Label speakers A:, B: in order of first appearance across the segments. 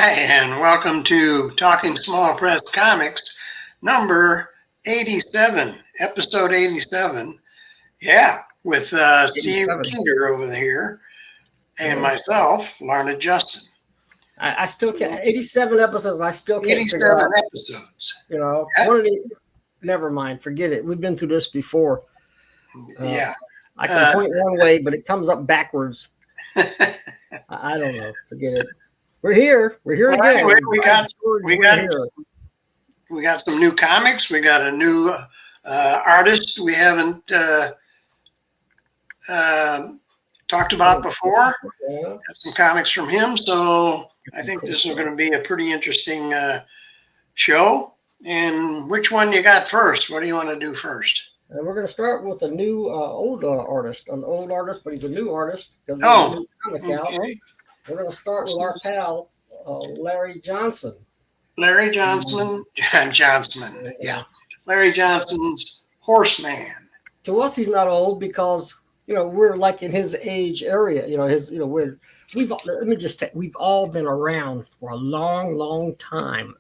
A: Hi, and welcome to Talking Small Press Comics, number 87, episode 87. Yeah, with Steve Keeter over here, and myself, Larned Justin.
B: I still can't. 87 episodes. I still can't
A: 87
B: figure out.
A: Episodes.
B: You know, never mind. Forget it. We've been through this before.
A: Yeah.
B: I can point one way, but it comes up backwards. I don't know. Forget it. We're here. We're here again.
A: Anyway, we got some new comics. We got a new artist we haven't talked about before. Got some comics from him, so I think this is going to be a pretty interesting show. And which one you got first? What do you want to do first?
B: We're going to start with a new old artist, an old artist, but he's a new artist.
A: Okay.
B: We're going to start with our pal, Larry Johnson.
A: Larry Johnson, yeah. Larry Johnson's Horseman.
B: To us, he's not old because, we're like in his age area. We've all been around for a long, long time.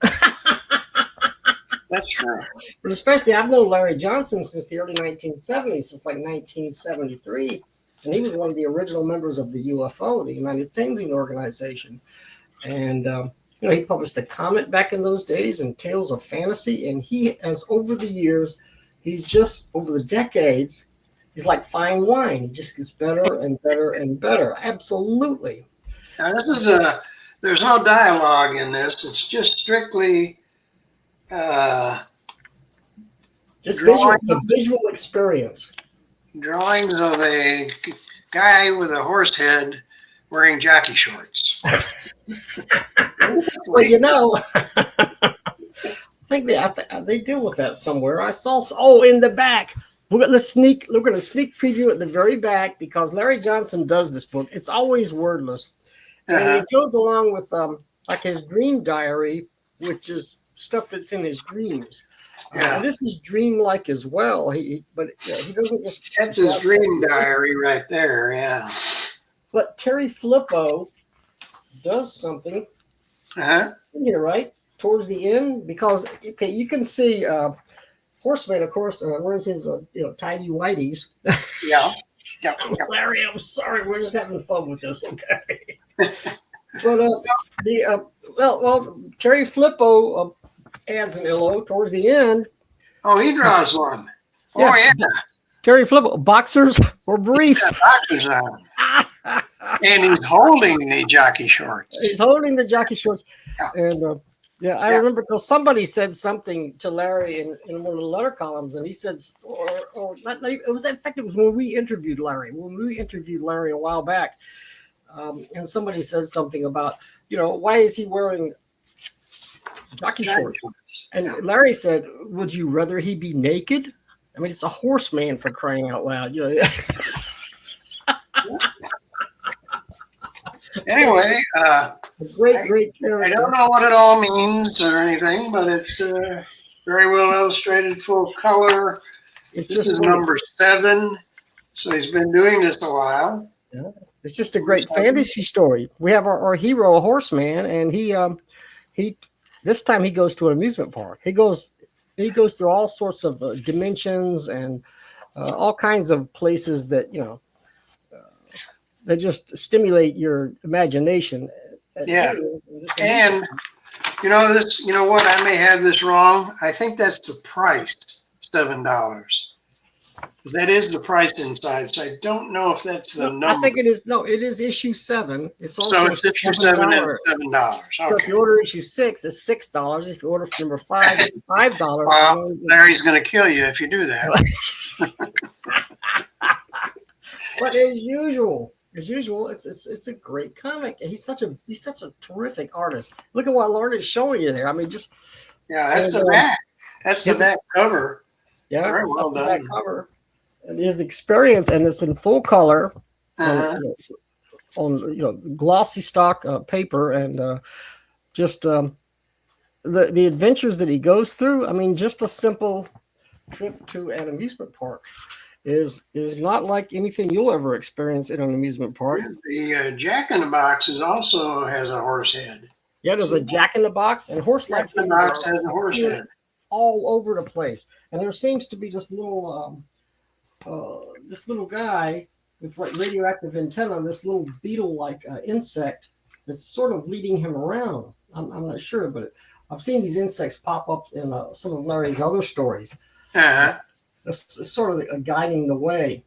A: That's true.
B: But especially, I've known Larry Johnson since the early 1970s, since like 1973. And he was one of the original members of the UFO, the United Fanzine Organization. And, he published the Comet back in those days and Tales of Fantasy. And he has, over the years, over the decades, he's like fine wine. He just gets better and better and better. Absolutely.
A: Now, there's no dialogue in this. It's just strictly
B: just visual experience.
A: Drawings of a guy with a horse head wearing jockey shorts.
B: Well, I think they deal with that somewhere. I saw. In the back. We're going to sneak preview at the very back because Larry Johnson does this book. It's always wordless, and it goes along with like his dream diary, which is stuff that's in his dreams. This is dreamlike as well. He doesn't just.
A: That's his dream diary right there. Yeah.
B: But Terry Flippo does something. Here, right towards the end, because you can see Horseman, of course. Wears his tidy whities.
A: Yeah.
B: Larry, I'm sorry. We're just having fun with this, okay? But Terry Flippo adds an illo towards the end.
A: Oh, he draws one. Oh, yeah.
B: Terry Flippo, boxers or briefs?
A: Boxers on. And he's holding the jockey shorts.
B: He's holding the jockey shorts. Yeah. And I remember because somebody said something to Larry in one of the letter columns, and he said, it was when we interviewed Larry. A while back, and somebody said something about, why is he wearing jockey shorts? And Larry said, would you rather he be naked? I mean, it's a horseman, for crying out loud.
A: Anyway,
B: great character.
A: I don't know what it all means or anything, but it's very well illustrated, full color. This is number 7, so he's been doing this a while.
B: Yeah. It's just a great fantasy story. We have our hero, a horseman, and he this time he goes to an amusement park. He goes through all sorts of dimensions and all kinds of places that they just stimulate your imagination.
A: Yeah, and what? I may have this wrong. I think that's the price, $7. That is the price inside. So I don't know if that's the number.
B: I think it is. No, it is issue 7. It's also
A: so it's issue 7 at $7. Okay.
B: So if you order issue 6, it's $6. If you order number 5, it's $5.
A: Well, Larry's going to kill you if you do that.
B: But as usual, it's a great comic. He's such a terrific artist. Look at what Larned is showing you there. I mean, just
A: that's the back. That's the back cover.
B: Yeah,
A: very well done.
B: The back cover. And his experience, and it's in full color on glossy stock paper, and just the adventures that he goes through. I mean, just a simple trip to an amusement park is not like anything you'll ever experience in an amusement park.
A: The Jack in the Box also has a horse head.
B: Yeah, there's a Jack in the Box, and horse-like
A: Jack in the
B: figures
A: Box has a horse head.
B: all over the place. And there seems to be this little guy with radioactive antenna, this little beetle-like insect that's sort of leading him around. I'm not sure, but I've seen these insects pop up in some of Larry's other stories. It's sort of guiding the way.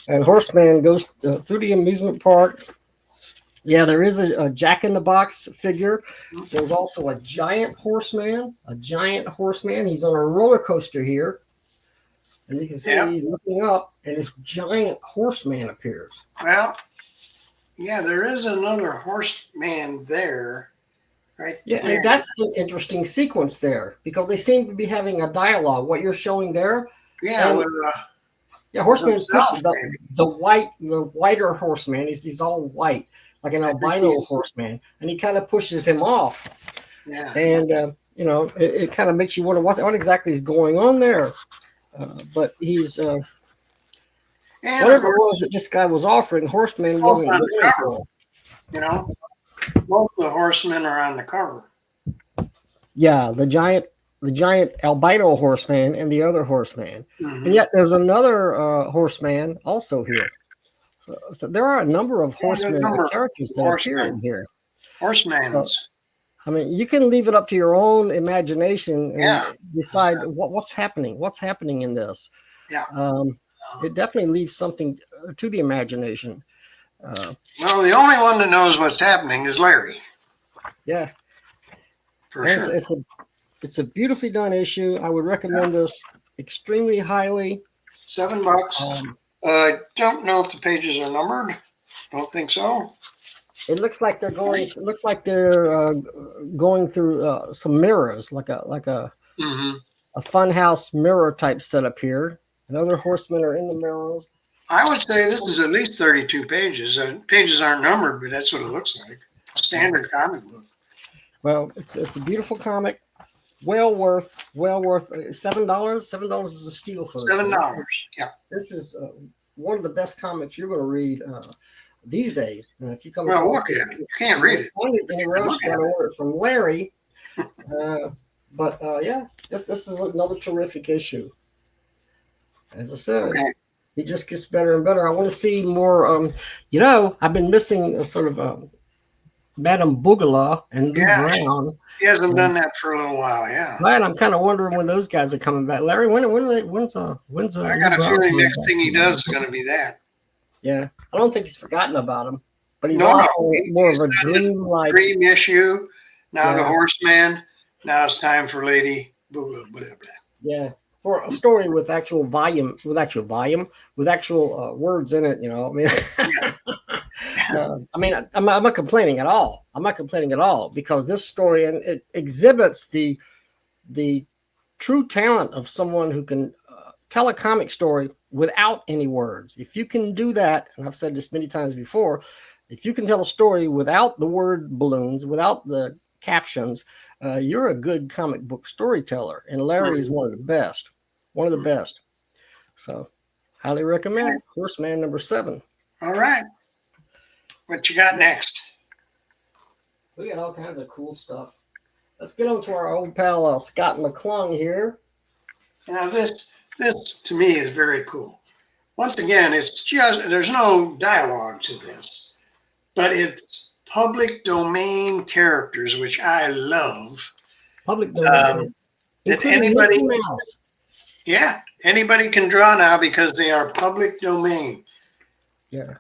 B: And Horseman goes through the amusement park. Yeah, there is a Jack in the Box figure. There's also a giant horseman. He's on a roller coaster here. And you can see he's looking up, and this giant horseman appears.
A: Well, yeah, there is another horseman there. Right.
B: Yeah, and that's an interesting sequence there, because they seem to be having a dialogue. What you're showing there.
A: Yeah,
B: Horseman pushes the whiter horseman. He's all white, like an albino horseman, and he kind of pushes him off.
A: Yeah.
B: And it kind of makes you wonder what exactly is going on there. But he's whatever it was that this guy was offering, Horseman wasn't
A: on
B: looking
A: the cover.
B: for.
A: Both the horsemen are on the cover.
B: Yeah, the giant albino horseman and the other horseman. Mm-hmm. And yet there's another horseman also here. So there are a number of horsemen characters that appear in here.
A: Horsemans.
B: I mean, you can leave it up to your own imagination and decide what's happening. What's happening in this?
A: Yeah.
B: It definitely leaves something to the imagination.
A: Well, the only one that knows what's happening is Larry.
B: Yeah.
A: For sure.
B: It's a beautifully done issue. I would recommend this extremely highly.
A: $7. I don't know if the pages are numbered. Don't think so.
B: It looks like they're going. It looks like they're going through some mirrors, like a funhouse mirror type setup here. And other horsemen are in the mirrors.
A: I would say this is at least 32 pages. Pages aren't numbered, but that's what it looks like. Standard comic book.
B: Well, it's a beautiful comic. Well worth $7. $7 is a steal for this.
A: $7. Yeah.
B: This is one of the best comics you're going to read these days. And if you come
A: look at it. You can't read it.
B: Find it anywhere else. You got to order it from Larry. But this is another terrific issue. As I said, it just gets better and better. I want to see more. I've been missing a sort of Madame Bougala and LewBrown.
A: He hasn't done that for a little while. Yeah.
B: Man, I'm kind of wondering when those guys are coming back. Larry, when's
A: I got a feeling next thing he does is going to be that.
B: Yeah, I don't think he's forgotten about him, but he's more of a dream
A: issue. Now the Horseman. Now it's time for Lady Bougala. Blah, blah.
B: Yeah. For a story with actual words in it, I'm not complaining at all. I'm not complaining at all, because this story, and it exhibits the true talent of someone who can tell a comic story without any words. If you can do that, and I've said this many times before, if you can tell a story without the word balloons, without the captions, you're a good comic book storyteller. And Larry is one of the best. One of the best. So, highly recommend Horseman number 7.
A: All right. What you got next?
B: We got all kinds of cool stuff. Let's get on to our old pal Scott McClung here.
A: Now, this to me is very cool. Once again, there's no dialogue to this, but it's public domain characters, which I love.
B: Public domain.
A: That anybody can draw now because they are public domain.
B: Yeah.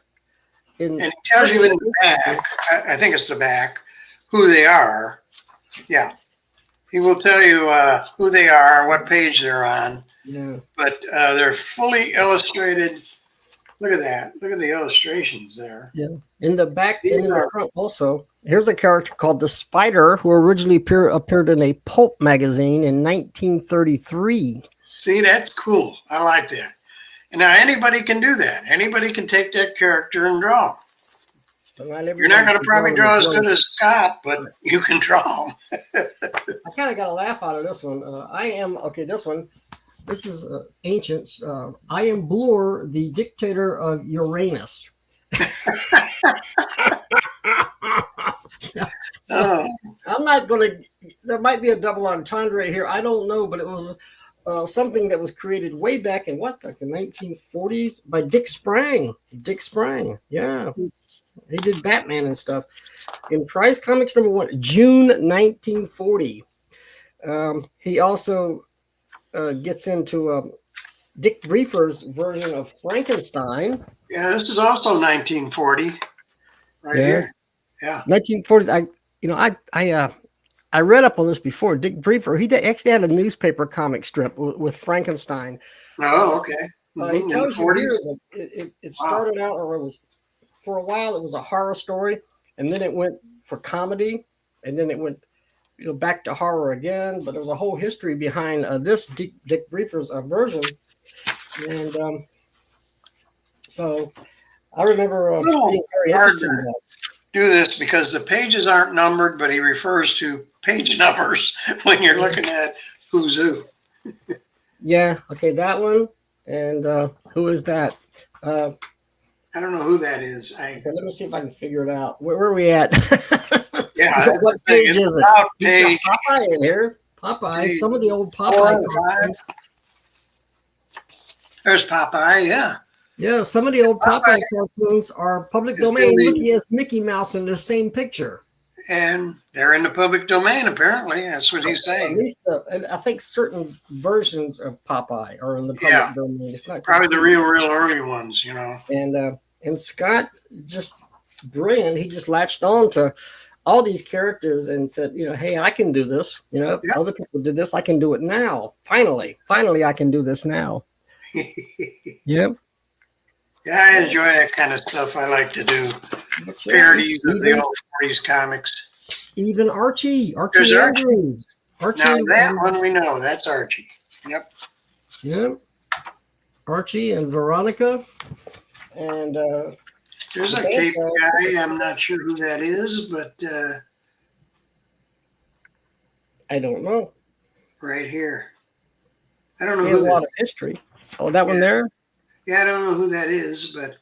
A: And it tells you in the back, I think it's the back, who they are. Yeah. He will tell you who they are, what page they're on.
B: Yeah.
A: But they're fully illustrated. Look at that. Look at the illustrations there.
B: Yeah. In the back and in the front also, here's a character called the Spider, who originally appeared in a pulp magazine in 1933.
A: See, that's cool. I like that. And now anybody can do that. Anybody can take that character and draw. You're not going to probably draw as good as Scott, but you can draw them.
B: I kind of got a laugh out of this one. This is ancient. I am Blur, the dictator of Uranus.
A: Oh,
B: I'm not going to. There might be a double entendre here. I don't know, but it was something that was created way back in like the 1940s by Dick Sprang. Dick Sprang, yeah, he did Batman and stuff. In Price Comics #1, June 1940. He also gets into Dick Briefer's version of Frankenstein.
A: yeah, this is also 1940, right here. Yeah,
B: 1940s. I read up on this before. Dick Briefer, actually had a newspaper comic strip with Frankenstein.
A: oh, okay.
B: He tells you here that it started out, or it was for a while, it was a horror story, and then it went for comedy, and then it went back to horror again. But there's a whole history behind this Dick Briefer's version, and so I remember being very interested in that.
A: Do this because the pages aren't numbered, but he refers to page numbers when you're looking at who's who.
B: Yeah, okay, that one. And who is that?
A: I don't know who that is.
B: Okay, let me see if I can figure it out. Where are we at?
A: Yeah,
B: what page is it?
A: Page.
B: Popeye in here. Popeye. Some of the old Popeye.
A: There's Popeye, yeah.
B: Yeah, some of the old Popeye cartoons are public domain. Look, he has Mickey Mouse in the same picture.
A: And they're in the public domain, apparently. That's what he's saying.
B: At least, and I think certain versions of Popeye are in the public domain. It's not
A: probably the real early ones,
B: And Scott, just brilliant. He just latched on to all these characters and said, hey, I can do this. Other people did this. I can do it now. Finally, I can do this now. Yep.
A: Yeah, I enjoy that kind of stuff. I like to do parodies of the old 40s comics.
B: Even Archie
A: There's
B: Andrews.
A: Archie. Now that one we know. That's Archie. Yep.
B: Archie and Veronica. And
A: there's a Cape guy. I'm not sure who that is, but
B: I don't know.
A: Right here. I don't know.
B: He has a lot of history. Oh, that one there?
A: Yeah, I don't know who that is, but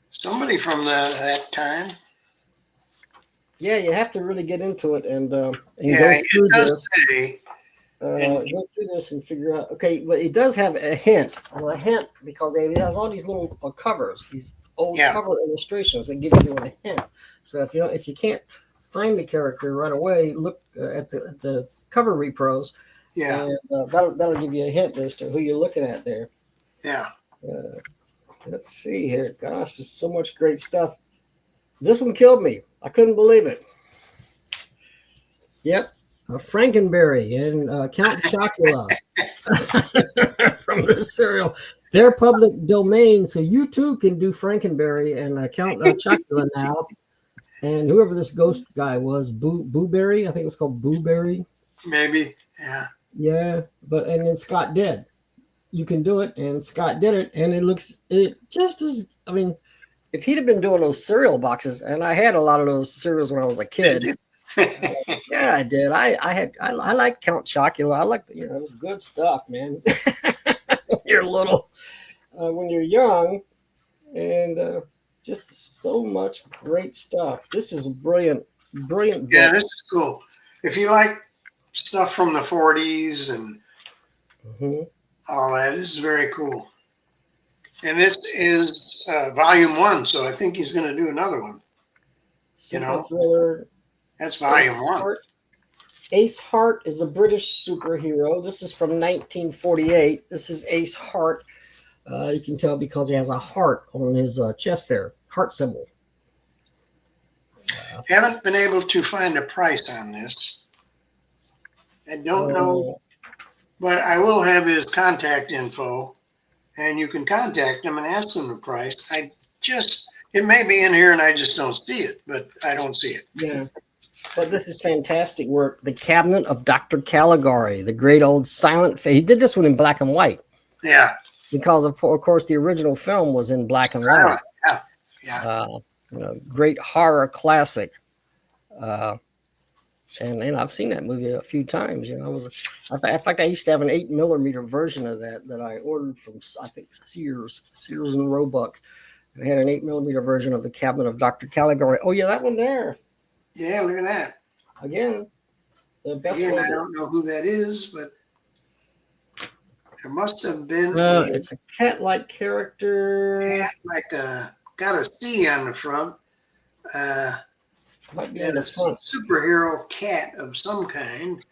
A: somebody from that time. Yeah,
B: you have to really get into it and go
A: through this.
B: Go through this and figure out. Okay, but it does have a hint. Well, a hint because it has all these little covers, these old cover illustrations that give you a hint. So if you can't find the character right away, look at the cover repros.
A: Yeah,
B: and, that'll give you a hint as to who you're looking at there.
A: Yeah.
B: Let's see here. Gosh, there's so much great stuff. This one killed me. I couldn't believe it. Yep. Frankenberry and Count Chocula from this serial. They're public domain, so you too can do Frankenberry and Count Chocula now. And whoever this ghost guy was, Booberry, I think it was called Booberry.
A: Maybe, yeah.
B: Yeah, and then Scott did. You can do it, and Scott did it, and it just as, if he'd have been doing those cereal boxes, and I had a lot of those cereals when I was a kid. Yeah, I did. I like Count Chocula. I like, it was good stuff, man. When you're little, when you're young, and just so much great stuff. This is brilliant.
A: Yeah, this is cool. If you like stuff from the 40s and all that, this is very cool. And this is volume 1, so I think he's going to do another one.
B: Thriller.
A: That's volume 1.
B: Ace Hart is a British superhero. This is from 1948. This is Ace Hart. You can tell because he has a heart on his chest there, heart symbol.
A: Haven't been able to find a price on this. I don't know, but I will have his contact info, and you can contact him and ask him the price. It may be in here and I just don't see it, but I don't see it.
B: Yeah. But this is fantastic work. The Cabinet of Dr. Caligari, the great old silent film. He did this one in black and white.
A: Yeah.
B: Because, of course, the original film was in black and white.
A: Yeah.
B: Great horror classic. And I've seen that movie a few times. In fact, I used to have an 8mm version of that I ordered from, I think, Sears and Roebuck. It had an 8mm version of the Cabinet of Dr. Caligari. Oh yeah, that one there.
A: Yeah, look at that.
B: Again, the best
A: Again,
B: one.
A: I don't know who that is, but there must have been a
B: It's a cat-like character.
A: cat got a C on the front.
B: Might be on
A: And a
B: the front.
A: superhero cat of some kind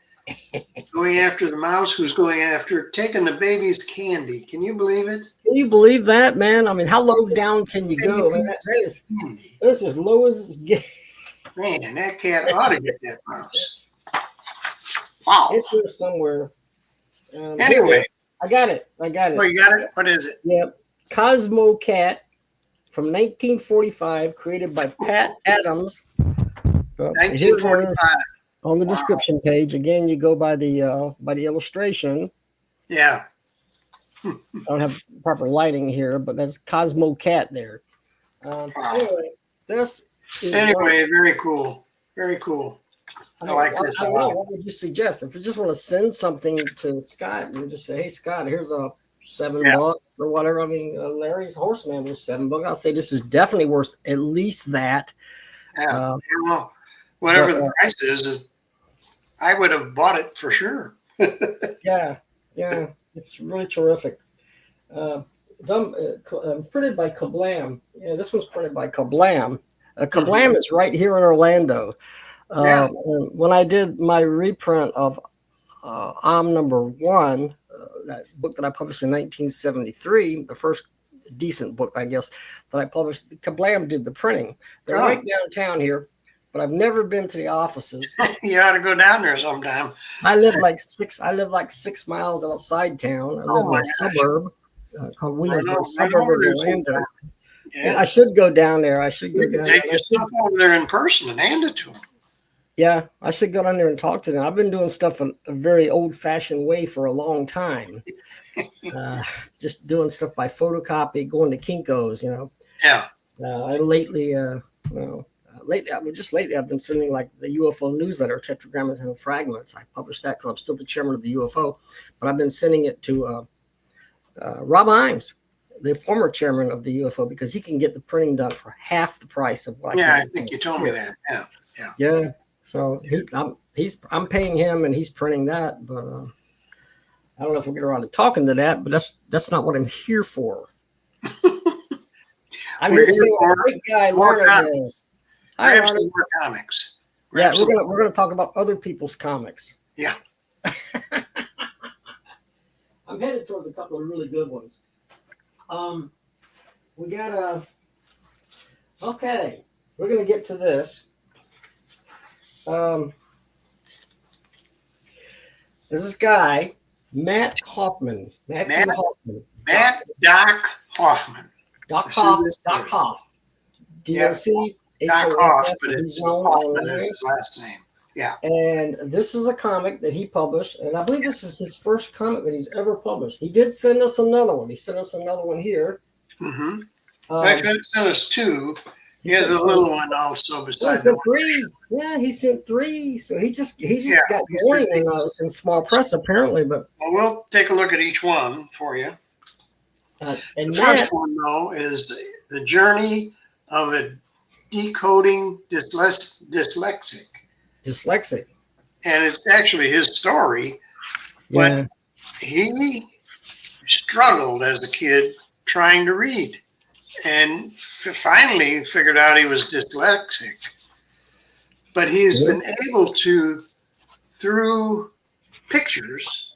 A: going after the mouse who's going after taking the baby's candy. Can you believe it?
B: Can you believe that, man? I mean, how low down can you go? Man, that's as low as it's getting.
A: Man, that cat ought to get that mouse. Wow.
B: It's here somewhere.
A: Anyway.
B: I got it.
A: Oh, you got it? What is it?
B: Yep. Cosmo Cat from 1945, created by Pat Adams.
A: 1945.
B: On the description page. Again, you go by the illustration.
A: Yeah.
B: I don't have proper lighting here, but that's Cosmo Cat there. Anyway,
A: very cool. Very cool. I like this.
B: I don't know. What would you suggest? If you just want to send something to Scott, you just say, "Hey, Scott, here's a $7 or whatever." I mean, Larry's Horseman was $7. I'll say this is definitely worth at least that.
A: Yeah. Whatever the price is, I would have bought it for sure.
B: Yeah, it's really terrific. Printed by Kablam. Yeah, this was printed by Kablam. Kablam is right here in Orlando. When I did my reprint of #1, that book that I published in 1973, the first decent book, I guess, that I published, Kablam did the printing. They're right downtown here, but I've never been to the offices.
A: You ought to go down there sometime.
B: I live like 6 miles outside town. I live in a suburb called Williamsburg, suburb of Orlando. Yeah. I should go down there.
A: Take your stuff over there in person and hand it to them.
B: Yeah, I should go down there and talk to them. I've been doing stuff a very old-fashioned way for a long time. Just doing stuff by photocopy, going to Kinko's, you know.
A: Yeah.
B: Lately, I've been sending like the UFO newsletter, Tetragrammaton and Fragments. I published that because I'm still the chairman of the UFO, but I've been sending it to Rob Imes, the former chairman of the UFO, because he can get the printing done for half the price of what.
A: I think you told me that.
B: Yeah. So I'm paying him and he's printing that, but I don't know if we'll get around to talking to that. But that's not what I'm here for. I'm here to see what a great guy Larned is.
A: Hi, Larned. More comics.
B: Yeah, we're gonna talk about other people's comics.
A: Yeah.
B: I'm headed towards a couple of really good ones. We got okay. We're gonna get to this. There's this guy, Matt Hoffman. Matt Hoffman.
A: Doc Hoffman.
B: Doc Hoff. D-O-C.
A: Doc Hoff, but it's Hoffman is his last name. Yeah.
B: And this is a comic that he published, and I believe this is his first comic that he's ever published. He did send us another one. He sent us another one here.
A: Mm-hmm. Actually, he sent us two. He has a little one also besides.
B: He sent 3. Yeah, he sent 3. So he just got going in small press apparently. But
A: we'll take a look at each one for you.
B: And
A: the first one though is the journey of a decoding dyslexic. And it's actually his story, but he struggled as a kid trying to read. And finally figured out he was dyslexic. But he's been able to, through pictures,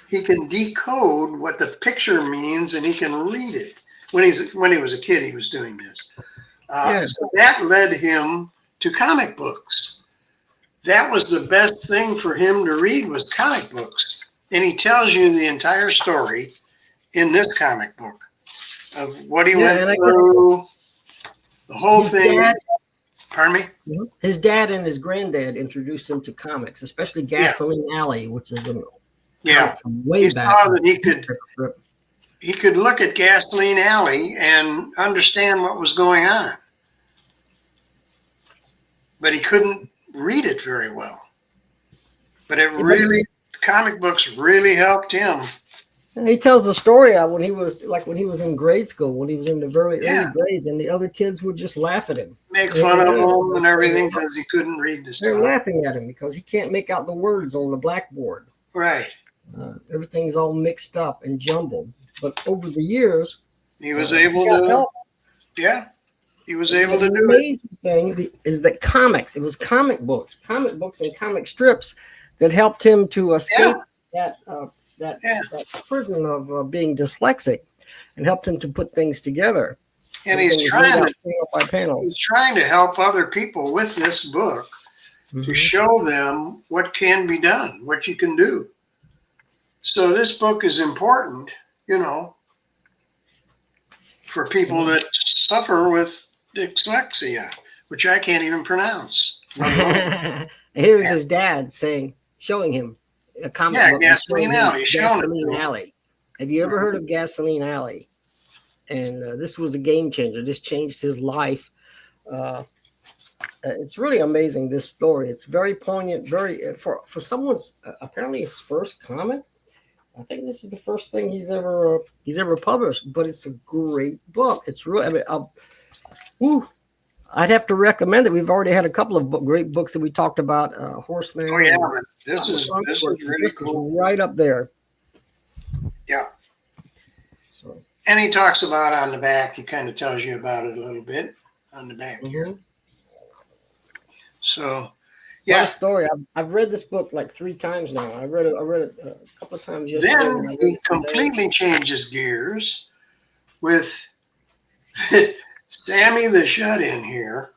A: he can decode what the picture means and he can read it. When he was a kid, he was doing this. So that led him to comic books. That was the best thing for him to read was comic books. And he tells you the entire story in this comic book. Of what he went through, the whole thing. Pardon me?
B: His dad and his granddad introduced him to comics, especially Gasoline alley, which is from way back.
A: Saw that he could look at Gasoline Alley and understand what was going on, but he couldn't read it very well. But comic books really helped him.
B: And he tells the story of when he was in grade school, when he was in the very early grades, and the other kids would just laugh at him,
A: make fun of him and everything because he couldn't read the stuff.
B: They're laughing at him because he can't make out the words on the blackboard.
A: Right.
B: Everything's all mixed up and jumbled. But over the years,
A: he was able to help. Yeah, he was able to do it.
B: The amazing thing is that it was comic books and comic strips that helped him to escape that prison of being dyslexic and helped him to put things together.
A: And he's trying to help other people with this book to show them what can be done, what you can do. So this book is important, for people that suffer with dyslexia, which I can't even pronounce.
B: Here's his dad showing him a comic book.
A: Gasoline Alley.
B: Gasoline Alley. Have you ever heard of Gasoline Alley? And this was a game changer. This changed his life. It's really amazing, this story. It's very poignant, for someone's apparently his first comic. I think this is the first thing he's ever published, but it's a great book. It's really, I'd have to recommend it. We've already had a couple of great books that we talked about, Horseman.
A: Oh yeah, this is really cool.
B: Right up there.
A: Yeah. So, and he talks about on the back. He kind of tells you about it a little bit on the back here. So, yeah.
B: What a story. I've read this book like 3 times now. I read it a couple of times yesterday.
A: Then he completely changes gears with Sammy the Shut-In here.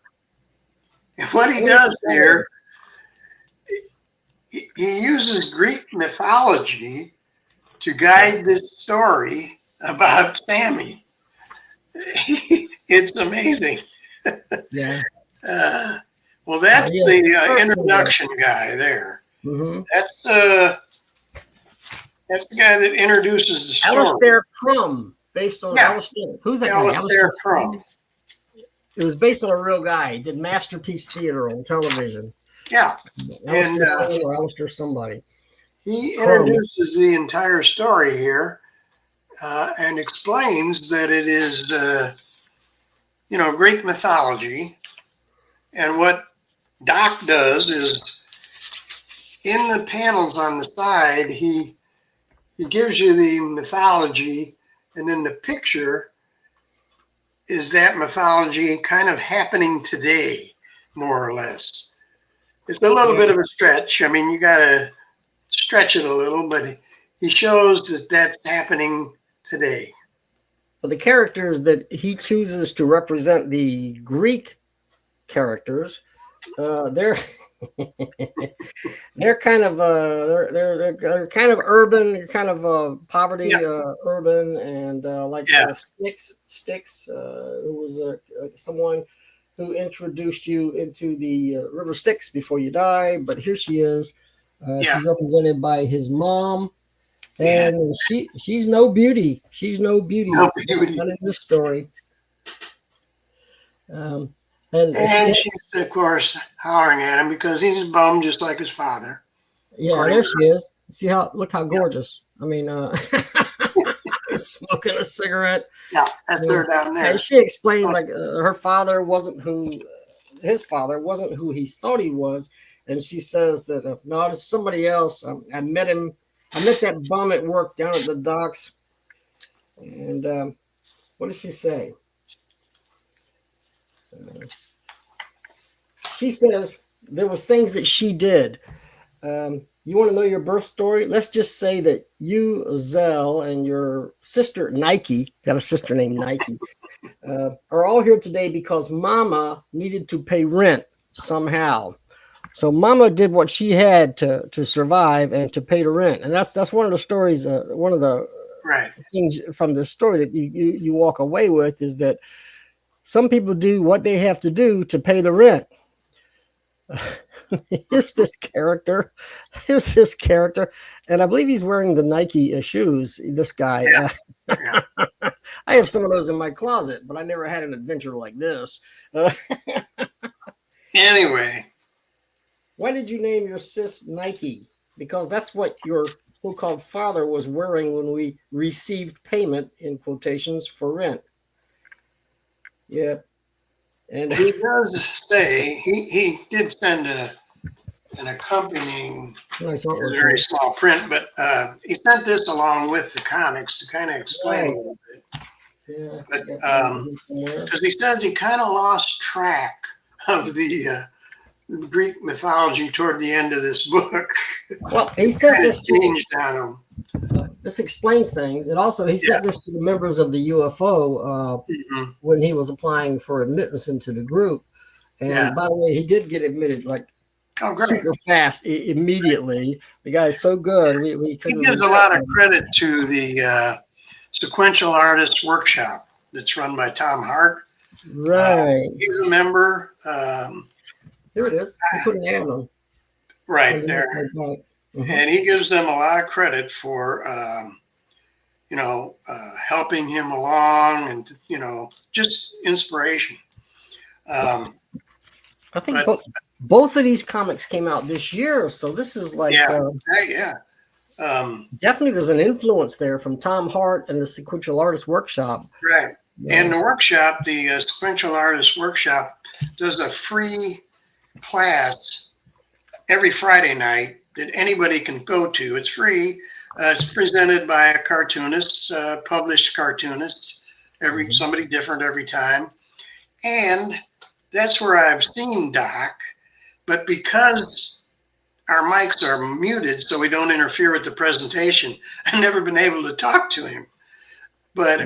A: And what he does here, he uses Greek mythology to guide this story about Sammy. It's amazing.
B: Yeah.
A: Well, that's the introduction guy there. That's the guy that introduces the story.
B: Alistair Crumb, based on Alistair. Who's that guy?
A: Alistair Crumb.
B: It was based on a real guy. He did Masterpiece Theater on television.
A: Yeah.
B: Alistair somebody.
A: He introduces the entire story here and explains that it is, Greek mythology. And what Doc does is in the panels on the side, he gives you the mythology, and then the picture is that mythology kind of happening today, more or less. It's a little bit of a stretch. I mean, you got to stretch it a little, but he shows that that's happening today.
B: Well, the characters that he chooses to represent the Greek characters, they're kind of they're kind of urban, kind of poverty, urban, and Styx, who was someone who introduced you into the River Styx before you die. But here she is. She's represented by his mom, and she's no beauty. She's no beauty. Not in this story. And
A: she's, of course, hollering at him because he's bummed just like his father.
B: Yeah, there she is. Look how gorgeous. I mean, smoking a cigarette.
A: Yeah, that's her down there.
B: And she explained her father wasn't who he thought he was. And she says that, no, it's somebody else. I met him. I met that bum at work down at the docks. And what did she say? She says there was things that she did. You want to know your birth story? Let's just say that you, Zell, and your sister Nike, got a sister named Nike, are all here today because Mama needed to pay rent somehow. So Mama did what she had to survive and to pay the rent. And that's one of the stories, one of the things from this story that you walk away with is that some people do what they have to do to pay the rent. Here's this character. And I believe he's wearing the Nike shoes, this guy. Yeah. I have some of those in my closet, but I never had an adventure like this.
A: Anyway.
B: Why did you name your sis Nike? Because that's what your so-called father was wearing when we received payment, in quotations, for rent. Yeah. And
A: he does say he did send an accompanying
B: nice
A: very small print, but he sent this along with the comics to kind of explain a little bit.
B: Yeah.
A: But because he says he kind of lost track of the Greek mythology toward the end of this book.
B: Well, he said this
A: changed on him.
B: This explains things. And also, he sent this to the members of the UFO when he was applying for admittance into the group. And by the way, he did get admitted like super fast immediately. The guy's so good. We
A: he gives a lot of credit to the Sequential Artists Workshop that's run by Tom Hart.
B: Right.
A: He's a member.
B: Here it is. I put an ad on.
A: Right there. And he gives them a lot of credit for, helping him along and, just inspiration.
B: I think both of these comics came out this year. So this is like, definitely there's an influence there from Tom Hart and the Sequential Artists Workshop.
A: Right. Yeah. And the workshop, the Sequential Artists Workshop, does a free class every Friday night that anybody can go to. It's free. It's presented by a cartoonist, published cartoonist, somebody different every time. And that's where I've seen Doc, but because our mics are muted so we don't interfere with the presentation, I've never been able to talk to him. But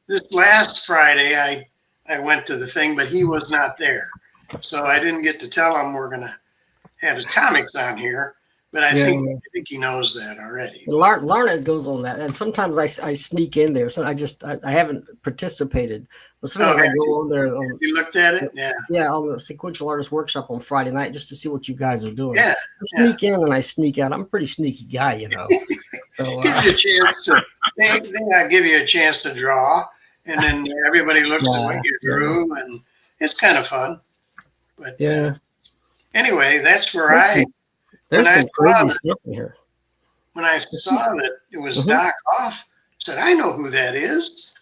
A: this last Friday, I went to the thing, but he was not there. So I didn't get to tell him we're going to have his comics on here, but I think he knows that already.
B: Larned goes on that, and sometimes I sneak in there. So I haven't participated, but sometimes I go on there.
A: You looked at it,
B: yeah, on the Sequential Artists Workshop on Friday night just to see what you guys are doing.
A: Yeah,
B: I sneak in and I sneak out. I'm a pretty sneaky guy, So
A: gives you a chance to. They give you a chance to draw, and then everybody looks at what you drew, and it's kind of fun. But anyway, that's where
B: there's some crazy stuff in here.
A: When I saw that it was Doc Hoff, I said, I know who that is.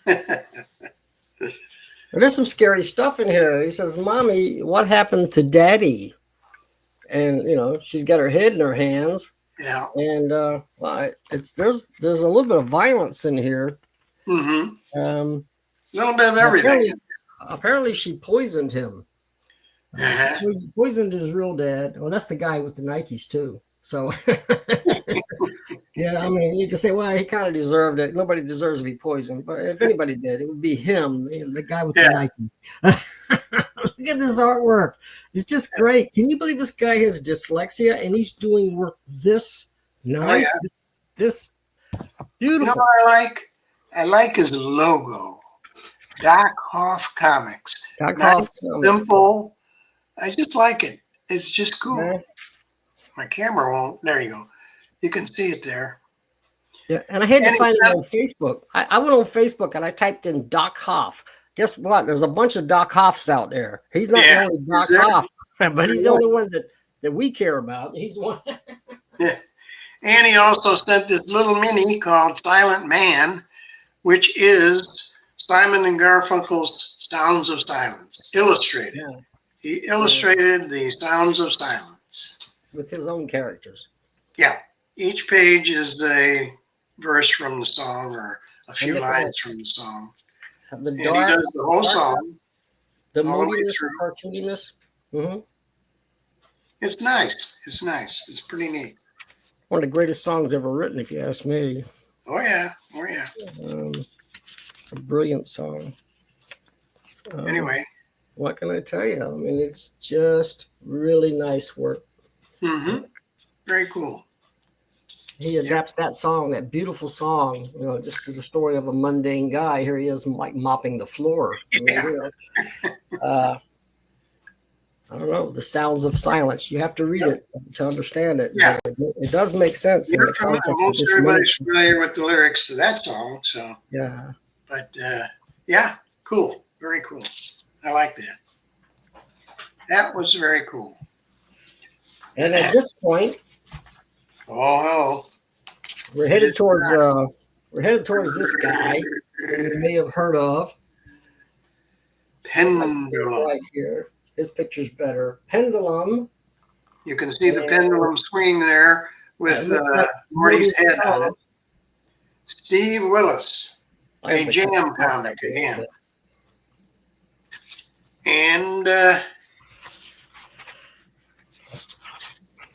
B: There's some scary stuff in here. He says, Mommy, what happened to Daddy? And, she's got her head in her hands.
A: Yeah.
B: And there's a little bit of violence in here.
A: Mm-hmm. A little bit of everything.
B: Apparently she poisoned him. Poisoned his real dad. Well, that's the guy with the Nikes too. So, I mean, you can say, well, he kind of deserved it. Nobody deserves to be poisoned, but if anybody did, it would be him, the guy with the Nikes. Look at this artwork; it's just great. Can you believe this guy has dyslexia and he's doing work this nice, this beautiful?
A: You know what I like his logo, Doc Hoff Comics.
B: Doc Hoff,
A: simple. I just like it. It's just cool.
B: Yeah.
A: My camera won't. There you go. You can see it there.
B: Yeah, and I had to find it on Facebook. I went on Facebook and I typed in Doc Hoff. Guess what? There's a bunch of Doc Hoffs out there. He's not the only Doc Hoff, but he's the only one that we care about. He's one.
A: Yeah. And he also sent this little mini called Silent Man, which is Simon and Garfunkel's Sounds of Silence, illustrated. Yeah. He illustrated the Sounds of Silence.
B: With his own characters.
A: Yeah. Each page is a verse from the song or a few lines from the song.
B: And he
A: does the whole song.
B: The moodiness, cartooniness. Mm-hmm.
A: It's nice. It's nice. It's pretty neat.
B: One of the greatest songs ever written, if you ask me.
A: Oh, yeah. Oh, yeah.
B: It's a brilliant song.
A: Anyway.
B: What can I tell you? I mean, it's just really nice work.
A: Mm-hmm. Very cool.
B: He adapts that song, that beautiful song, just to the story of a mundane guy. Here he is, like mopping the floor. I don't know, the Sounds of Silence. You have to read it to understand it.
A: Yeah.
B: It does make sense. In the context
A: most everybody's familiar with the lyrics to that song. So
B: yeah.
A: But cool. Very cool. I like that. That was very cool.
B: And at this point, We're headed towards this guy that you may have heard of.
A: Pendulum.
B: Right here. His picture's better. Pendulum.
A: You can see the pendulum swing there with Morty's head on it. Steve Willis, a jam comic again. And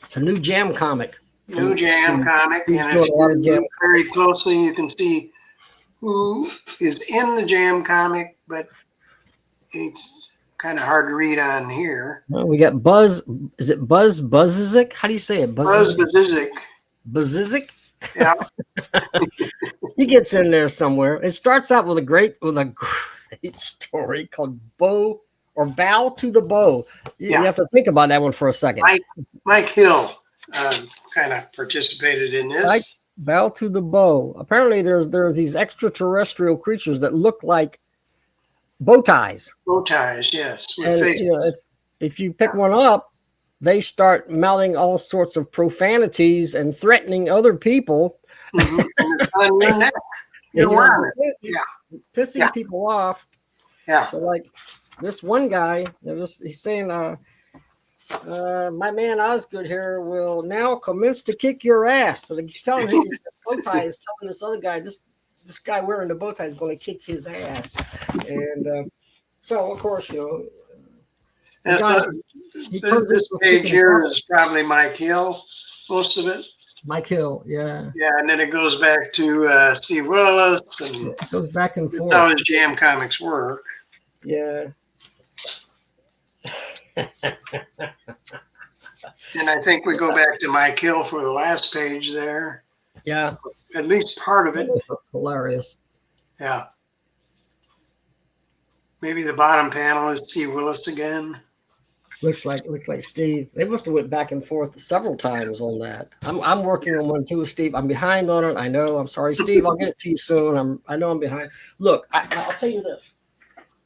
B: it's a new jam comic.
A: New jam comic. And if you look very closely, you can see who is in the jam comic, but it's kind of hard to read on here.
B: Well, we got Buzz. Is it Buzz Buzzizik? How do you say it?
A: Buzz Buzzizik.
B: Buzzizik?
A: Yeah.
B: He gets in there somewhere. It starts out with a great story called Bow to the Bow. You have to think about that one for a second.
A: Mike Hill kind of participated in this.
B: Bow to the Bow. Apparently there's these extraterrestrial creatures that look like bow ties.
A: Bow ties, yes.
B: And, if you pick one up, they start mouthing all sorts of profanities and threatening other people.
A: Mm-hmm. And it's on your neck.
B: Pissing people off.
A: Yeah.
B: So like this one guy, he's saying, my man Osgood here will now commence to kick your ass. So he's telling him the bow tie is telling this other guy, this guy wearing the bow tie is going to kick his ass. And so of course,
A: this page here is probably Mike Hill, most of it.
B: Mike Hill, yeah.
A: Yeah, and then it goes back to Steve Willis, and
B: it goes back and forth.
A: That's how his jam comics work.
B: Yeah.
A: And I think we go back to Mike Hill for the last page there.
B: Yeah.
A: At least part of it.
B: That's hilarious.
A: Yeah. Maybe the bottom panel is Steve Willis again.
B: Looks like Steve. They must have went back and forth several times on that. I'm working on one too, Steve. I'm behind on it. I know. I'm sorry, Steve. I'll get it to you soon. I know I'm behind. Look, I'll tell you this.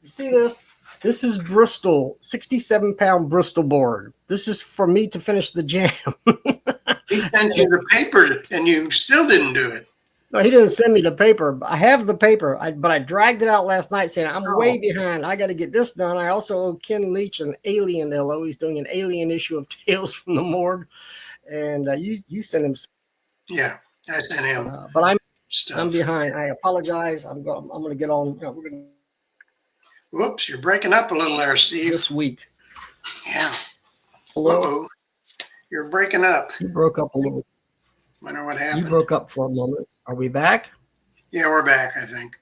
B: You see this? This is Bristol, 67-pound Bristol board. This is for me to finish the jam.
A: He sent you the paper, and you still didn't do it.
B: No, he didn't send me the paper. I have the paper, but I dragged it out last night saying, I'm way behind. I got to get this done. I also owe Ken Leach an Alien LO. He's doing an Alien issue of Tales from the Morgue. And you sent him.
A: Yeah, I sent him.
B: But I'm behind. I apologize. I'm going to get on.
A: Whoops, you're breaking up a little there, Steve.
B: This week.
A: Yeah.
B: Hello?
A: Uh-oh. You're breaking up.
B: You broke up a little.
A: Wonder what happened.
B: You broke up for a moment. Are we back?
A: Yeah, we're back, I think.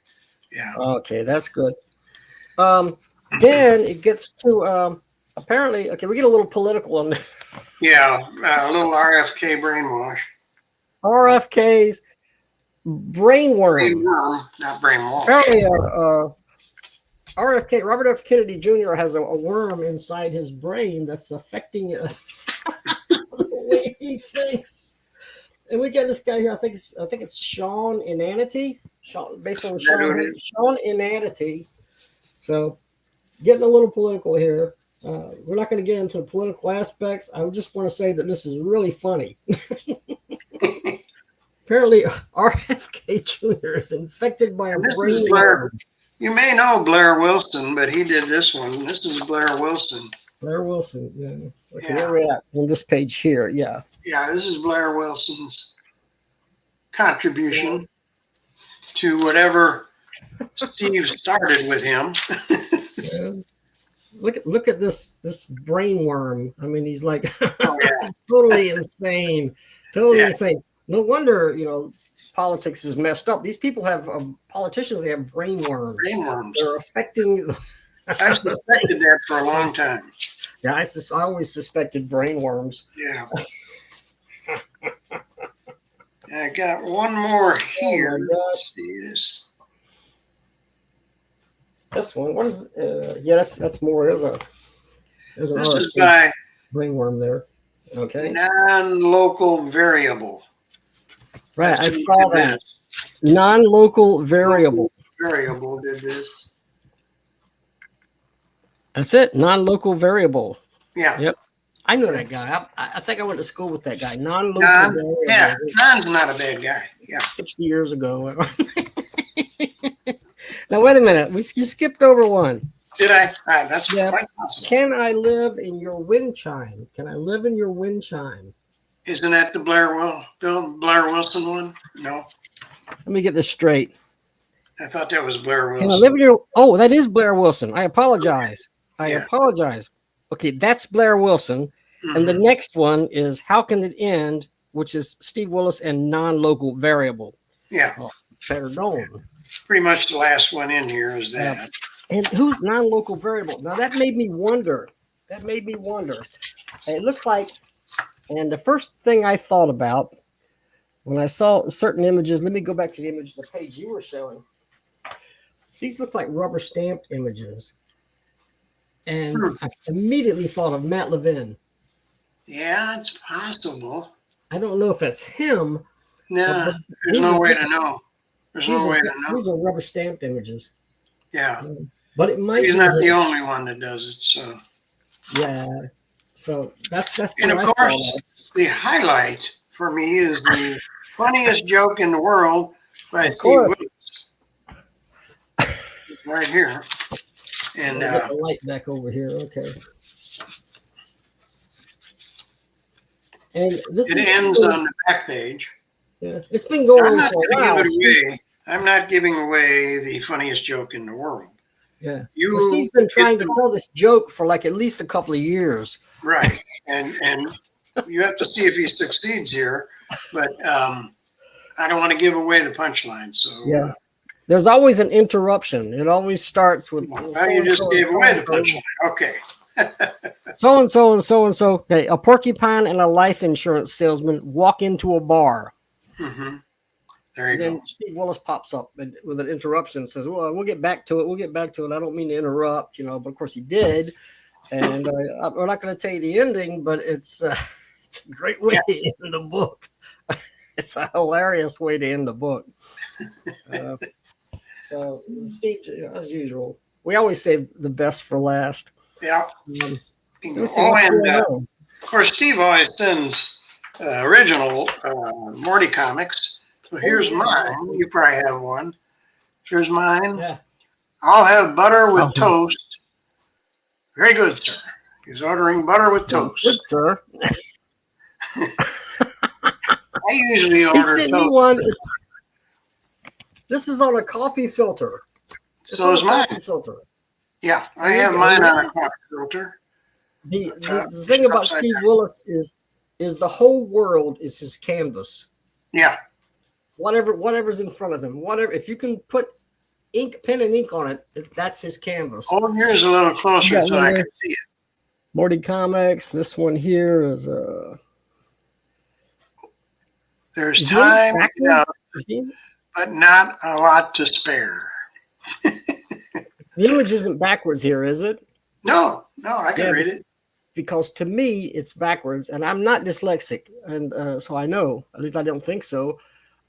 A: Yeah.
B: Okay, that's good. Then it gets to apparently, okay, we get a little political on this.
A: Yeah, a little RFK brainwash.
B: RFK's brainworm.
A: Brainworm, not brainwash.
B: Apparently, RFK, Robert F. Kennedy Jr. has a worm inside his brain that's affecting the way he thinks. And we get this guy here. I think it's Sean Inanity. Based on Sean Inanity. So, getting a little political here. We're not going to get into the political aspects. I just want to say that this is really funny. Apparently, RFK Jr. is infected by a brain worm.
A: You may know Blair Wilson, but he did this one. This is Blair Wilson.
B: Blair Wilson, yeah. Okay, where we're at on this page here, yeah. Yeah,
A: this is Blair Wilson's contribution to whatever Steve started with him.
B: Yeah. Look at this brain worm. I mean, he's like totally insane. Totally insane. No wonder, politics is messed up. These people have politicians. They have brain worms.
A: Brain worms.
B: They're affecting.
A: I've suspected that for a long time.
B: Yeah, I always suspected brain worms.
A: Yeah. I got one more here. Let's see this.
B: This one. What is? That's more. There's an
A: this is by
B: brain worm there. Okay.
A: Non-local variable.
B: Right, I saw that. Non-local variable.
A: Variable did this.
B: That's it. Non-local variable.
A: Yeah.
B: Yep. I know that guy. I think I went to school with that guy. Non-local.
A: Yeah, Non's not a bad guy. Yeah.
B: 60 years ago. Now, wait a minute. You skipped over one.
A: Did I? That's
B: Yeah.
A: quite possible.
B: Can I live in your wind chime? Can I live in your wind chime?
A: Isn't that the Blair Wilson one? No.
B: Let me get this straight.
A: I thought that was Blair Wilson.
B: Can I live in your... Oh, that is Blair Wilson. I apologize.
A: Yeah.
B: I apologize. Okay, that's Blair Wilson.
A: Mhm.
B: And the next one is How Can It End, which is Steve Willis and Non-Local Variable.
A: Yeah.
B: Oh, better known.
A: Pretty much the last one in here is that.
B: And who's Non-Local Variable? Now, that made me wonder. It looks like, and the first thing I thought about when I saw certain images, let me go back to the image, the page you were showing. These look like rubber stamped images. And I immediately thought of Matt Levin.
A: Yeah, it's possible.
B: I don't know if that's him.
A: No, there's no way to know. There's no way to know.
B: These are rubber stamped images.
A: Yeah.
B: But it might
A: He's
B: be
A: not
B: him.
A: the only one that does it. So.
B: Yeah. So that's
A: And
B: what
A: of
B: I
A: course,
B: thought of.
A: the highlight for me is the funniest joke in the world by
B: Of
A: Steve
B: course.
A: Willis. Right here. And
B: I'll get the light back over here. Okay. And this
A: it ends on the back page.
B: Yeah, it's been going
A: I'm
B: on
A: not
B: for a
A: going
B: while.
A: to give it away. I'm not giving away the funniest joke in the world.
B: Yeah. Well, Steve's been trying to tell this joke for like at least a couple of years.
A: Right. And you have to see if he succeeds here. But I don't want to give away the punchline. So
B: yeah. There's always an interruption. It always starts with.
A: well, you just gave away the punchline. Okay.
B: So and so and so and so. Okay, a porcupine and a life insurance salesman walk into a bar.
A: Mm-hmm. There you
B: And then
A: go.
B: Steve Willis pops up with an interruption. Says, "Well, we'll get back to it. We'll get back to it. I don't mean to interrupt, but of course he did. And we're not going to tell you the ending, but it's a great way to end the book. It's a hilarious way to end the book. So Steve, as usual, we always save the best for last.
A: Yeah.
B: Of
A: course, Steve always sends original Morty comics. So here's mine. You probably have one. Here's mine.
B: Yeah.
A: I'll have butter with toast. Very good, sir. He's ordering butter with toast.
B: Good, sir.
A: I usually order
B: He sent me
A: toast.
B: one. This is on a coffee filter.
A: So is mine.
B: Filter.
A: Yeah, I have mine on a coffee filter.
B: The thing about Steve Willis is the whole world is his canvas.
A: Yeah.
B: Whatever's in front of him. If you can put pen and ink on it, that's his canvas.
A: Hold yours a little closer so I can see it.
B: Morty Comics. This one here is
A: There's time enough,
B: the
A: but not a lot to spare.
B: image isn't backwards here, is it?
A: No, I can read it.
B: Because to me, it's backwards, and I'm not dyslexic, and so I know. At least I don't think so.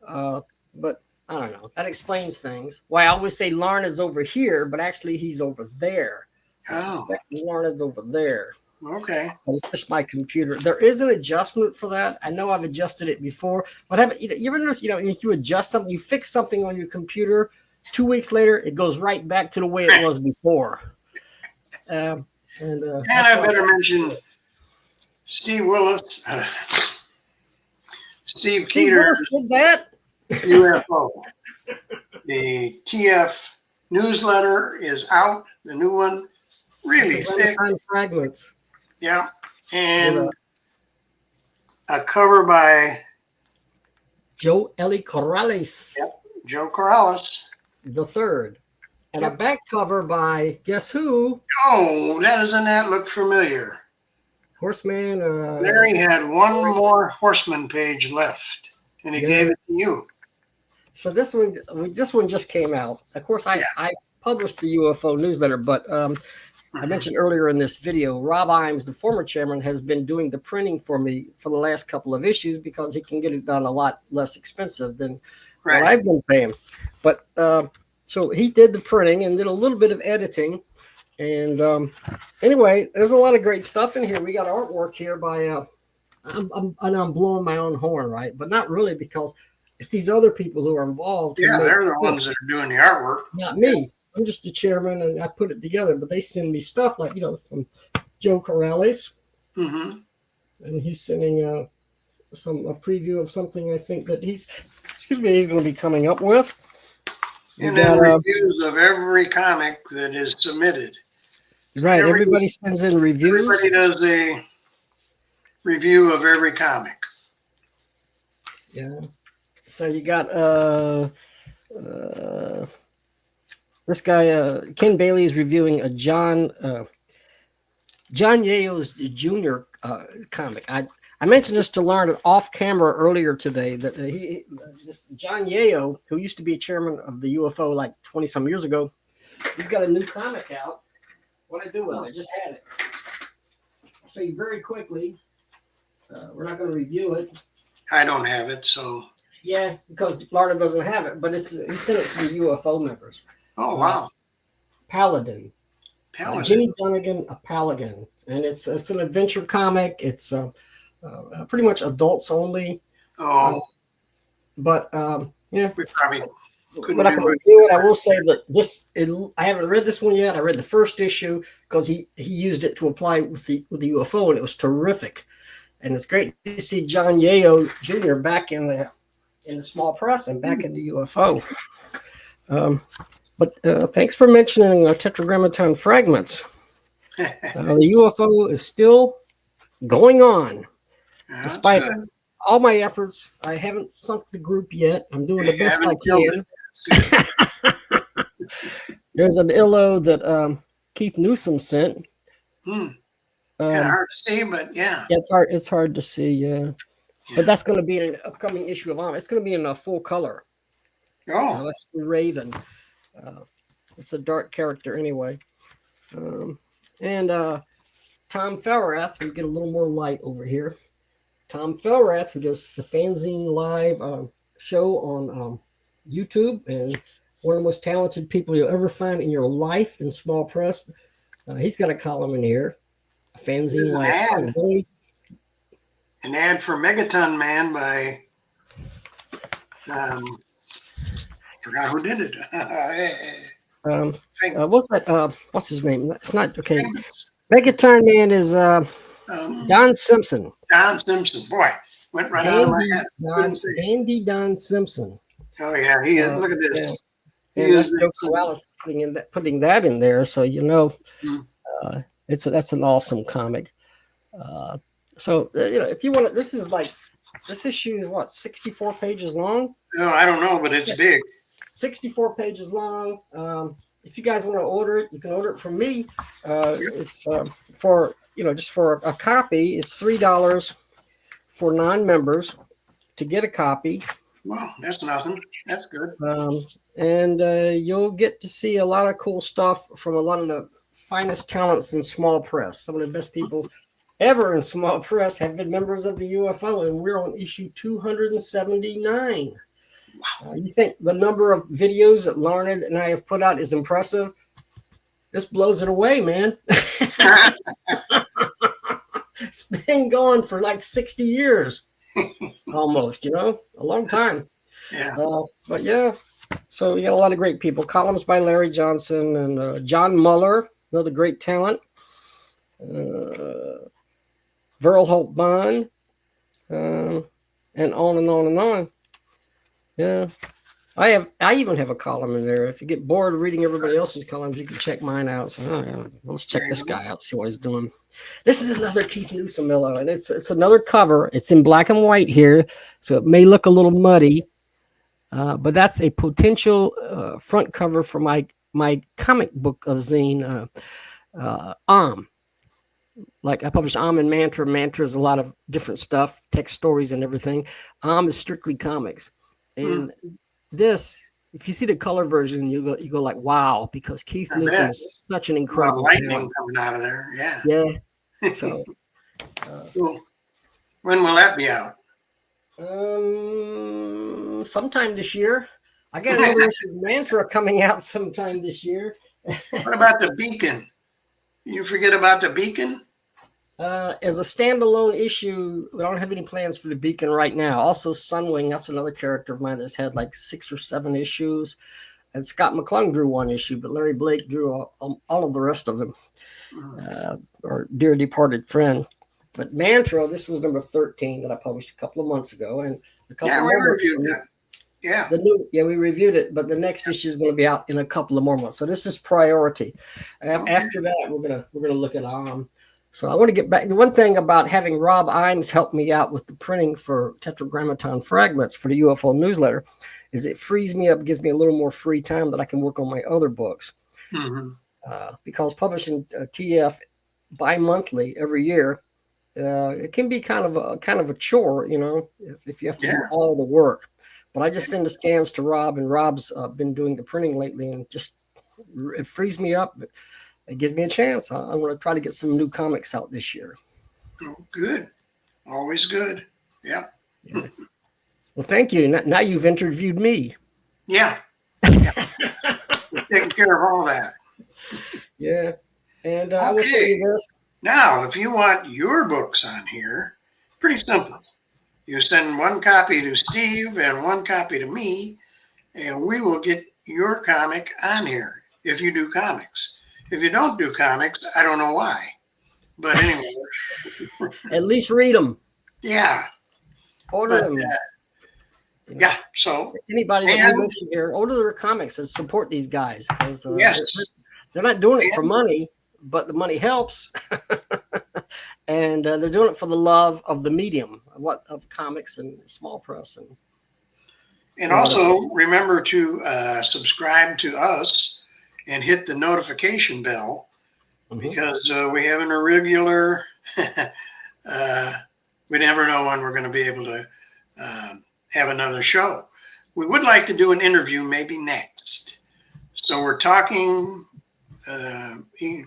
B: But I don't know. That explains things. Why I always say Larned's over here, but actually he's over there. I suspect Larned's over there.
A: Okay.
B: It's just my computer. There is an adjustment for that. I know I've adjusted it before. What happened? You ever notice? If you adjust something, you fix something on your computer. 2 weeks later, it goes right back to the way it was before. And
A: I better mention Steve Willis, Steve Keeter,
B: Willis did that.
A: UFO. The TF newsletter is out. The new one, really thick.
B: Fragments.
A: Yeah, and a cover by
B: Joe Eli Corrales.
A: Yep, Joe Corrales
B: the third. And a back cover by, guess who?
A: Oh, doesn't that look familiar?
B: Horseman.
A: Larry had one more Horseman page left, and he gave it to you.
B: So this one just came out. Of course, I published the UFO newsletter, but I mentioned earlier in this video, Rob Imes, the former chairman, has been doing the printing for me for the last couple of issues because he can get it done a lot less expensive than what I've been paying. But so he did the printing and did a little bit of editing, And anyway, there's a lot of great stuff in here. We got artwork here by I'm blowing my own horn, right? But not really, because it's these other people who are involved.
A: Yeah, they're the ones that are doing the artwork.
B: Not me. I'm just the chairman, and I put it together. But they send me stuff like, from Joe Corrales, and he's sending a preview of something I think that he's going to be coming up with.
A: And then reviews of every comic that is submitted.
B: Right. Everybody sends in reviews.
A: Everybody does a review of every comic.
B: Yeah. So you got this guy Ken Bailey is reviewing a John Yayo's Jr. Comic. I mentioned this to Larned off camera earlier today that this John Yayo, who used to be chairman of the UFO like 20 some years ago, he's got a new comic out. What I do with it, I just had it. I'll show you very quickly. We're not going to review it.
A: I don't have it, so.
B: Yeah, because Larned doesn't have it, but he sent it to the UFO members.
A: Oh, wow.
B: Paladin. Jimmy Dunnigan, a Paladin. And it's an adventure comic. It's pretty much adults only.
A: Oh.
B: But, yeah.
A: We probably
B: But I can review it. I will say that I haven't read this one yet. I read the first issue because he used it to apply with the UFO, and it was terrific. And it's great to see John Yayo Jr. back in the small press and back in the UFO. But thanks for mentioning Tetragrammaton Fragments. The UFO is still going on, despite all my efforts. I haven't sunk the group yet. I'm doing the best I can. There's an illo that Keith Newsom sent.
A: Kind of hard to see, but yeah.
B: It's hard to see, yeah. But that's going to be an upcoming issue of Arm. It's going to be in full color.
A: Oh,
B: that's the Raven. It's a dark character anyway. And Tom Felrath, we get a little more light over here. Tom Felrath, who does the Fanzine Live show on YouTube, and one of the most talented people you'll ever find in your life in small press. He's got a column in here. A Fanzine Live.
A: An ad for Megaton Man by forgot who did it.
B: What's that? What's his name? It's not okay. Megaton Man is Don Simpson.
A: Don Simpson, boy, went right out of my head.
B: Dandy Don Simpson.
A: Oh yeah, he is. Look at this.
B: Yeah. And that's Joe Corrales putting that in there, so that's an awesome comic. So if you want to, this issue is what, 64 pages long?
A: No, I don't know, but it's big.
B: 64 pages long. If you guys want to order it, you can order it from me. It's for just for a copy. It's $3 for non-members to get a copy.
A: Wow, that's nothing. That's good.
B: And you'll get to see a lot of cool stuff from a lot of the finest talents in small press. Some of the best people ever in small press have been members of the UFO, and we're on issue 279. Wow. You think the number of videos that Larned and I have put out is impressive? This blows it away, man. It's been going for like 60 years, almost, a long time.
A: Yeah.
B: But yeah, so you got a lot of great people. Columns by Larry Johnson and John Muller, another great talent. Verl Bond, and on and on and on. Yeah, I even have a column in there. If you get bored of reading everybody else's columns, you can check mine out. So let's check this guy out, see what he's doing. This is another Keith Newsom Millo, and it's another cover. It's in black and white here, so it may look a little muddy, but that's a potential front cover for my comic book zine, Like I publish and Mantra. Mantra is a lot of different stuff, text stories and everything. Is strictly comics. And this, if you see the color version, you go like, wow, because Keith Newsom is such an incredible
A: lightning
B: talent.
A: coming out of there. Yeah.
B: Yeah. So
A: cool. When will that be out?
B: Sometime this year. I got another issue of Mantra coming out sometime this year.
A: What about the Beacon? You forget about the Beacon?
B: As a standalone issue, we don't have any plans for the Beacon right now. Also, Sunwing, that's another character of mine that's had like 6 or 7 issues. And Scott McClung drew 1 issue, but Larry Blake drew all of the rest of them, or Dear Departed Friend. But Mantra, this was number 13 that I published a couple of months ago. And a couple
A: Yeah, we
B: more
A: reviewed
B: months,
A: that.
B: Yeah. We reviewed it, but the next issue is going to be out in a couple of more months. So this is priority.
A: Okay.
B: After that, we're gonna look at So I want to get back. The one thing about having Rob Imes help me out with the printing for Tetragrammaton Fragments for the UFO newsletter is it frees me up, gives me a little more free time that I can work on my other books. Because publishing TF bi-monthly every year, it can be kind of a chore, if you have to do all the work. But I just send the scans to Rob, and Rob's been doing the printing lately, and it frees me up. It gives me a chance. I want to try to get some new comics out this year.
A: Oh, good. Always good. Yeah.
B: Well, thank you. Now you've interviewed me.
A: Yeah. We're taking care of all that.
B: Yeah. And I will say this.
A: Now, if you want your books on here, pretty simple. You send 1 copy to Steve and 1 copy to me, and we will get your comic on here if you do comics. If you don't do comics, I don't know why. But anyway.
B: At least read them.
A: Yeah.
B: Order them.
A: Yeah. So
B: anybody that you mention here, order their comics and support these guys, because they're not doing it for money, but the money helps. And they're doing it for the love of the medium of comics and small press.
A: And also remember to subscribe to us and hit the notification bell, because we have an irregular, we never know when we're going to be able to have another show. We would like to do an interview maybe next. So we're talking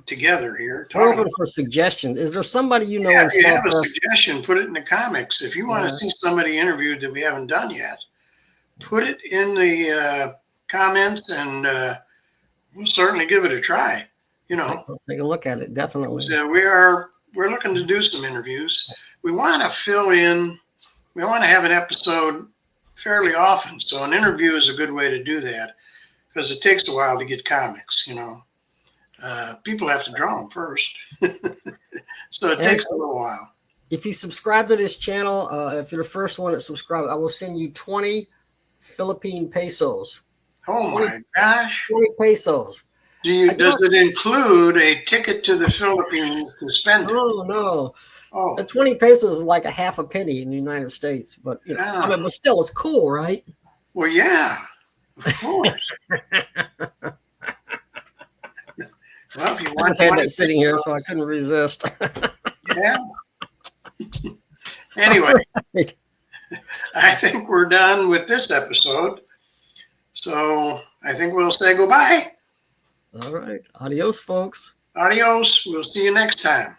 A: together here.
B: We're open for suggestions. Is there somebody you know?
A: Yeah, if you have a suggestion, put it in the comics. If you want to see somebody interviewed that we haven't done yet, put it in the comments, and we'll certainly give it a try.
B: Take a look at it, definitely.
A: So we're looking to do some interviews. We want to fill in. We want to have an episode fairly often, so an interview is a good way to do that, because it takes a while to get comics. People have to draw them first, so it takes a little while.
B: If you subscribe to this channel, if you're the first one that subscribed, I will send you 20 Philippine pesos.
A: Oh my gosh!
B: 20 pesos.
A: Does it include a ticket to the Philippines to spend it?
B: No. Oh. The 20 pesos is like a half a penny in the United States, but but still, it's cool, right?
A: Well, yeah, of course. Well, if you want,
B: I just had that sitting here, so I couldn't resist.
A: Yeah. Anyway, I think we're done with this episode. So I think we'll say goodbye.
B: All right. Adios, folks.
A: Adios. We'll see you next time.